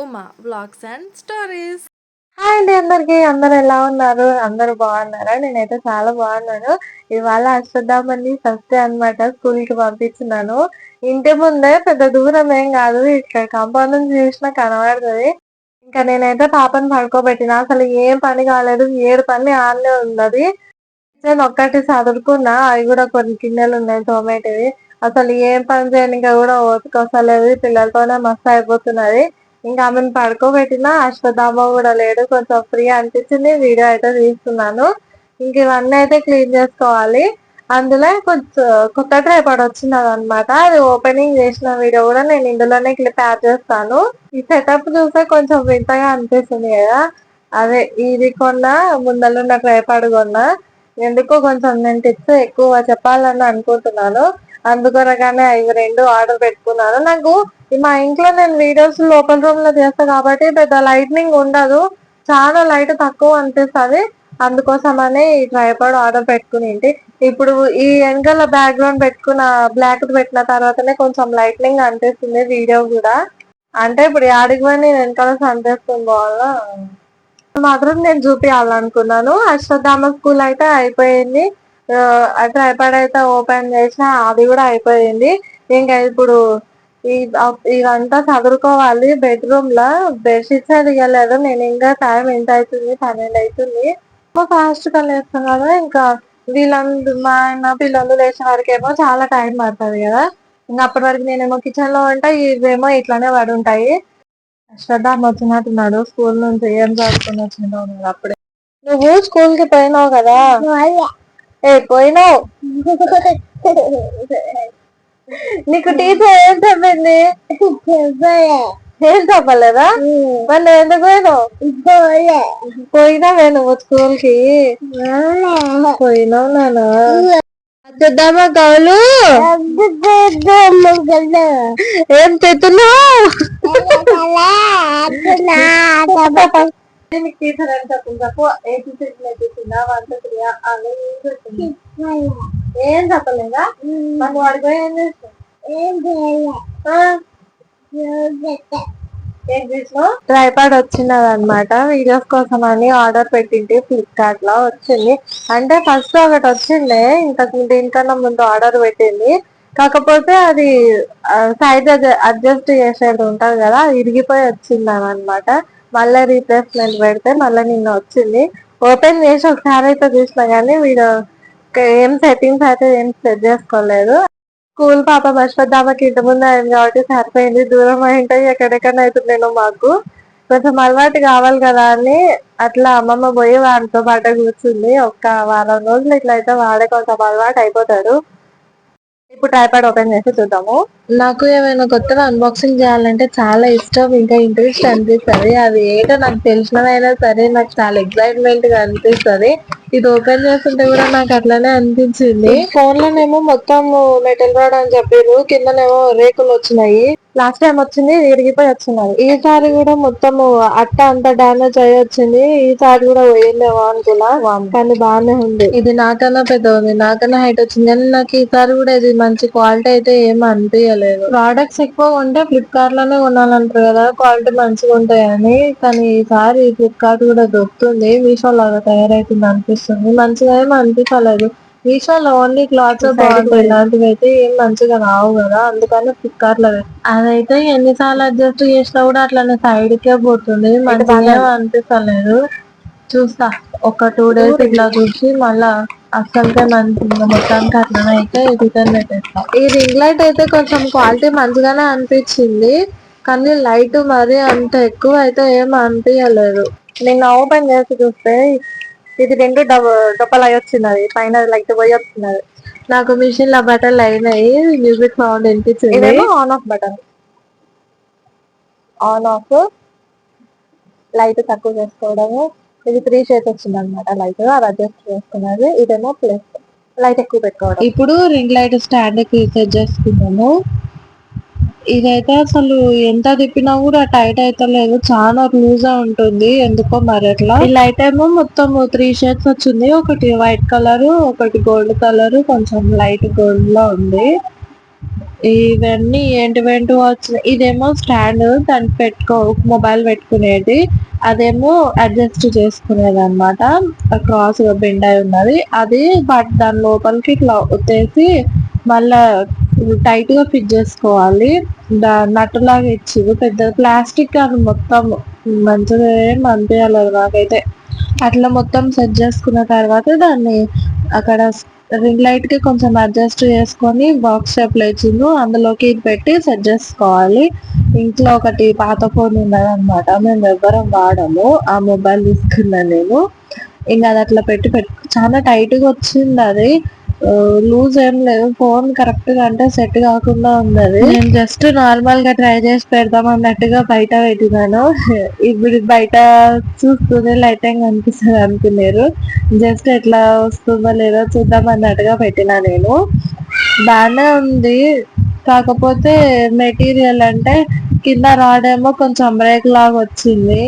Uma vlogs and stories. Hi అండి అందరికి. అందరు ఎలా ఉన్నారు? అందరూ బాగున్నారా? నేనైతే చాలా బాగున్నాను. ఇవాళ అశ్వత్థామని ఫస్ట్ డే అనమాట. స్కూల్ కి పంపించినాను. ఇంటి ముందే, పెద్ద దూరం ఏం కాదు, ఇక్కడ కాంపౌండ్ నుంచి చూసినా కనబడుతుంది. ఇంకా నేనైతే పాపను పడుకోబెట్టిన. అసలు ఏం పని కాలేదు, 7 పని ఆడనే ఉన్నది. నేను ఒక్కటి చదువుకున్నా, అవి కూడా కొన్ని గిన్నెలు ఉన్నాయి టొమాటోవి. అసలు ఏం పని చేయడానికి కూడా ఓపికొస్తలేదు. పిల్లలతోనే మస్తు అయిపోతున్నది. ఇంకా ఆమెను పడుకోబెట్టినా. అశ్వత్థామ కూడా లేడు, కొంచెం ఫ్రీ అనిపించింది. వీడియో అయితే తీస్తున్నాను. ఇంక ఇవన్నీ అయితే క్లీన్ చేసుకోవాలి. అందులో కొంచెం కొత్త ట్రైపాడ్ వచ్చినది అనమాట. అది ఓపెనింగ్ చేసిన వీడియో కూడా నేను ఇందులోనే క్లిప్ యాడ్ చేస్తాను. ఈ సెటప్ చూస్తే కొంచెం వింతగా అనిపిస్తుంది కదా. అదే ఇది కొన్నా, ముందలున్న ట్రైపాడ్ కొన్నా. ఎందుకో కొంచెం నేను టిప్స్ ఎక్కువ చెప్పాలని అనుకుంటున్నాను. అందుకొనగానే ఇవి 2 ఆర్డర్ పెట్టుకున్నాను. నాకు మా ఇంట్లో నేను వీడియోస్ లోపల రూమ్ లో చేస్తా కాబట్టి పెద్ద లైట్నింగ్ ఉండదు, చాలా లైట్ తక్కువ అనిపిస్తుంది. అందుకోసమని ఈ ట్రైపాడ్ ఆర్డర్ పెట్టుకుని ఇప్పుడు ఈ వెనకాల బ్యాక్గ్రౌండ్ పెట్టుకున్న బ్లాక్ పెట్టిన తర్వాతనే కొంచెం లైట్నింగ్ అనిపిస్తుంది వీడియో కూడా. అంటే ఇప్పుడు యాడికి పోయి నేను వెనకాల సంతేస్తుంది బాగా మాత్రం నేను చూపించాలనుకున్నాను. అశ్వత్థామ స్కూల్ అయితే అయిపోయింది. ట్రైపాడ్ అయితే ఓపెన్ చేసిన, అది కూడా అయిపోయింది. ఇంకా ఇప్పుడు ఇదంతా చదువుకోవాలి. బెడ్రూమ్ లో బెడ్షీట్స్ తీయలేదు నేను. ఇంకా టైం ఎంత అవుతుంది, 12 అవుతుంది. ఫాస్ట్ గా లేస్తాం కదా. ఇంకా మా ఆయన పిల్లలు లేచిన వరకేమో చాలా టైం పడుతుంది కదా. ఇంకా అప్పటి వరకు నేనేమో కిచెన్ లో ఉంటా, ఇవేమో ఇట్లానే పడి ఉంటాయి. శ్రద్ధామ వచ్చినట్టున్నాడు స్కూల్ నుంచి. ఏం చదువుకుని వచ్చినావు అప్పుడే? నువ్వు స్కూల్ కి పోయినావు కదా. పోయినావు. నీకు టీచర్ ఏం చెప్పింది? ఏం చెప్పలేదా? మరి ఎందుకు పోయినావు? పోయినావే నువ్వు స్కూల్ కి? పోయినావు నానా. చూద్దామా కవులు ఏం తెస్తున్నావు? టీచర్ అని చెప్పింది చెప్పు. ఏం చెప్పలేదా? మాకు వాడికి పోయి ఏం చేస్తావు? ట్రైపాడ్ వచ్చినది అనమాట. వీడియోస్ కోసం అని ఆర్డర్ పెట్టింటి ఫ్లిప్కార్ట్ లో. వచ్చింది అంటే ఫస్ట్ ఒకటి వచ్చిండే, దీనికన్నా ముందు ఆర్డర్ పెట్టింది. కాకపోతే అది సైజ్ అడ్జస్ట్ చేసేది ఉంటది కదా, ఇరిగిపోయి వచ్చింది అనమాట. మళ్ళీ రీప్లేస్మెంట్ పెడితే మళ్ళీ నిన్న వచ్చింది. ఓపెన్ చేసి ఒకసారి అయితే చూసినా కానీ వీడు ఏం సెట్టింగ్స్ అయితే ఏం సెట్ చేసుకోలేదు. స్కూల్ పాప అశ్వత్థామకి ఇంటి ముందు అయింది కాబట్టి సరిపోయింది. దూరం అయింటే ఎక్కడెక్కడ అవుతుందేనో మాకు. కొంచెం అలవాటు కావాలి కదా అని అట్లా అమ్మమ్మ పోయి వాడితో పాటు కూర్చుంది. ఒక వారం రోజులు ఇట్లా అయితే వాడే కొంచెం అలవాటు అయిపోతాడు. ఇప్పుడు ట్రైపాడ్ ఓపెన్ చేసి చూద్దాము. నాకు ఏమైనా కొత్తగా అన్బాక్సింగ్ చేయాలంటే చాలా ఇష్టం, ఇంకా ఇంట్రెస్ట్ అనిపిస్తుంది. అది ఏంటో నాకు తెలిసినదైనా సరే నాకు చాలా ఎక్సైట్మెంట్ గా అనిపిస్తుంది. ఇది ఓపెన్ చేస్తుంటే కూడా నాకు అట్లానే అనిపించింది. ఫోన్ లోనేమో మొత్తం మెటల్ రాడ్ అని చెప్పారు, కిందనేమో రేకులు వచ్చినాయి. లాస్ట్ టైం వచ్చింది విరిగిపోయి వచ్చినాయి. ఈసారి కూడా మొత్తం అట్ట అంతా డామేజ్ అయ్యి వచ్చింది. ఈసారి కూడా పోయిందేమో అనుకున్నా, కానీ బాగానే ఉంది. ఇది నాకన్నా పెద్ద ఉంది, నాకన్నా హైట్ వచ్చింది. కానీ నాకు ఈసారి కూడా ఇది మంచి క్వాలిటీ అయితే ఏమి అనిపించలేదు. ప్రోడక్ట్స్ ఎక్కువ ఉంటే ఫ్లిప్కార్ట్ లోనే కొనాలంటారు కదా, క్వాలిటీ మంచిగా ఉంటాయని. కానీ ఈసారి ఫ్లిప్కార్ట్ కూడా దొరుకుతుంది, మీషో లాగా తయారైతుంది అనిపిస్తుంది. మంచిగా ఏమి అనిపించలేదు. మీషోలో ఓన్లీ క్లాత్స్ బాగుంటాయి, ఇలాంటివి అయితే ఏం మంచిగా రావు కదా. అందుకని ఫ్లిప్కార్ట్ లో అదైతే ఎన్నిసార్లు అడ్జస్ట్ చేసినా కూడా అట్లా సైడ్ కే పోతుంది, మంచిగా అనిపిస్తలేదు. చూస్తా ఒక 2 days ఇట్లా చూసి మళ్ళా అస్సలుకే మంచిగా మొత్తానికి అట్లనే అయితే రిటర్న్ పెట్టేస్తా. ఈ రింగ్ లైట్ అయితే కొంచెం క్వాలిటీ మంచిగానే అనిపించింది, కానీ లైట్ మరి అంత ఎక్కువ అయితే ఏం అనిపించలేదు. నిన్న ఓపెన్ చేసి చూస్తే ఇది 2 డబ్బలు అయి వచ్చినది, పైన లైట్ పోయి వచ్చినది. నాకు మిషన్ లో బట్టలు అయినాయి, మ్యూజిక్ సౌండ్ వినిపించింది. ఇదేమో on off button, on off light తక్కువ చేసుకోవడము. ఇది 3 షేడ్స్ వచ్చింది అనమాట లైట్, అది అడ్జస్ట్ చేసుకున్నది. ఇదేమో ప్లస్ లైట్ ఎక్కువ పెట్టుకోవడం. ఇప్పుడు రింగ్ లైట్ స్టాండ్ కి సెట్ చేసుకున్నాము. ఇదైతే అసలు ఎంత తిప్పినా కూడా టైట్ అయితే లేదు, చాలా లూజ్ గా ఉంటుంది ఎందుకో మరి అట్లా. ఈ లైట్ ఏమో మొత్తం 3 షేడ్స్ వచ్చింది. ఒకటి వైట్ కలర్, ఒకటి గోల్డ్ కలర్, కొంచెం లైట్ గోల్డ్ లో ఉంది. ఇవన్నీ ఏంటివేంటివో వచ్చినాయి. ఇదేమో స్టాండ్, దానికి మొబైల్ పెట్టుకునేది. అదేమో అడ్జస్ట్ చేసుకునేది అనమాట. క్రాస్ గా బెండ్ అయి ఉన్నది అది. బట్ దాని లోపలికి ఇట్లా ఒత్తేసి మళ్ళా టైట్ గా ఫిట్ చేసుకోవాలి. నట్టులాగా ఇచ్చిర్రు, పెద్ద ప్లాస్టిక్ అది మొత్తం మంచిగా ఏం అనిపించలేదు నాకైతే. అట్లా మొత్తం సెట్ చేసుకున్న తర్వాత దాన్ని అక్కడ రింగ్ లైట్ కి కొంచెం అడ్జస్ట్ చేసుకొని బాక్స్ షేప్ లో ఇచ్చిండు, అందులోకి ఇది పెట్టి సెట్ చేసుకోవాలి. ఇంట్లో ఒకటి పాత ఫోన్ ఉన్నదన్నమాట, మేము ఎవ్వరం వాడము. ఆ మొబైల్ తీసుకున్నా నేను. ఇంకా అది అట్లా చాలా టైట్ గా వచ్చింది అది. లూజ్ ఏం లేదు, ఫోన్ కరెక్ట్ గా అంటే సెట్ కాకుండా ఉన్నది. నేను జస్ట్ నార్మల్ గా ట్రై చేసి పెడదాం అన్నట్టుగా బయట పెట్టినాను. ఇప్పుడు బయట చూస్తూనే లైటింగ్ అనిపిస్తుంది అనుకున్నారు. జస్ట్ ఎట్లా వస్తుందో లేదో చూద్దాం అన్నట్టుగా పెట్టినా నేను. బాగానే ఉంది, కాకపోతే మెటీరియల్ అంటే కింద రాడ్ ఏమో కొంచెం బ్రేక్ లాగా వచ్చింది.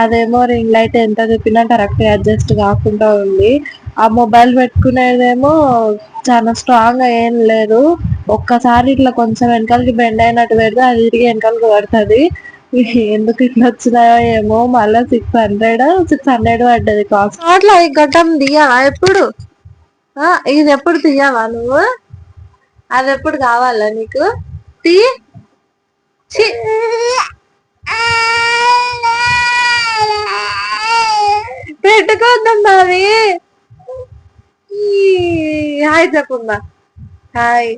అదేమో రింగ్ లైట్ ఎంత తిప్పినా కరెక్ట్ అడ్జస్ట్ కాకుండా ఉంది. ఆ మొబైల్ పెట్టుకునేదేమో చాలా స్ట్రాంగ్ గా ఏం లేదు. ఒక్కసారి ఇట్లా కొంచెం వెనకాలకి బెండ్ అయినట్టు పెడితే అది తిరిగి వెనకాలకి పడుతుంది. ఎందుకు ఇట్లా వచ్చినాయో ఏమో. మళ్ళీ 600 పడ్డది కాస్ట్. అట్లా ఈ గడ్డం తీయాలా ఎప్పుడు? ఇది ఎప్పుడు తీయావా నువ్వు? అది ఎప్పుడు కావాలా నీకు? తీ పెట్టుకోద్దాం అది. హాయ్ చెప్పుందా. హాయ్.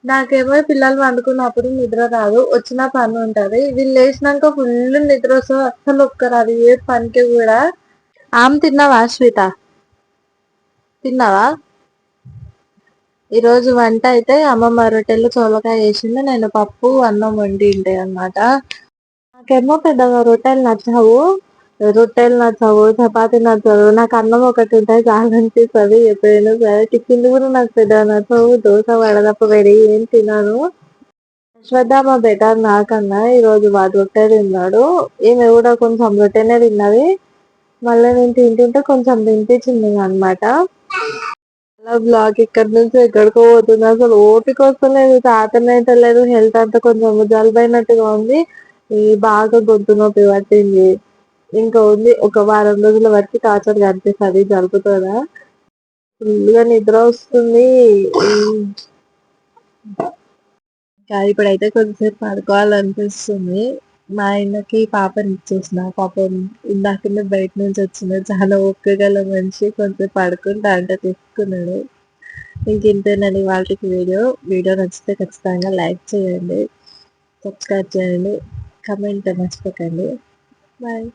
నాకేమో పిల్లలు వండుకున్నప్పుడు నిద్ర రాదు, వచ్చిన పని ఉంటది. వీళ్ళు లేచినాక ఫుల్ నిద్ర వస్తుంది, అస్సలు ఒక్కరాదు ఏ పనికి కూడా. తిన్నావా శ్వేత? తిన్నావా? ఈరోజు వంట అయితే అమ్మమ్మ రొట్టెలు చోలకాయ వేసింది, నేను పప్పు అన్నం వండిండే అనమాట. నాకేమో పెద్దగా రొట్టెలు నచ్చవు, చపాతి నచ్చవు. నాకు అన్నం ఒకటి ఉంటాయి చాలా అనిపిస్తుంది ఎప్పుడైనా సరే. టిఫిన్ కూడా నాకు పెద్దగా నచ్చవు, దోశ వడదప్ప వేడి ఏం తినను. శ్రద్ధ మా బెటర్ నాకన్నా ఈరోజు వాడు రొట్టె తిన్నాడు. ఈమె కూడా కొంచెం రొట్టెనే తిన్నది. మళ్ళీ నేను తింటుంటే కొంచెం తినిపించింది అనమాట. బ్లాగ్ ఇక్కడి నుంచి ఎక్కడికో పోతుంది, అసలు ఓపిక వస్తలేదు, తాతనైతే లేదు. హెల్త్ అంతా కొంచెం జలుబైనట్టుగా ఉంది. బాగా గొంతు నొప్పి పట్టింది. ఇంకా ఉంది ఒక వారం రోజుల వరకు టార్చర్ కనిపిస్తుంది జలుబుతోనా. ఫుల్గా నిద్ర వస్తుంది. ఇప్పుడైతే కొంచెంసేపు పడుకోవాలనిపిస్తుంది. మా ఆయనకి పాపని ఇచ్చేసిన. పాపం ఇందాకనే బయట నుంచి వచ్చిన, చాలా ఒక్కగల మనిషి, కొంచెం పడుకుంటా అంటే తీసుకున్నాడు. ఇంకేంటేనండి వాళ్ళకి వీడియో నచ్చితే ఖచ్చితంగా లైక్ చేయండి, సబ్స్క్రైబ్ చేయండి, కమెంట్ మర్చిపోకండి. బాయ్.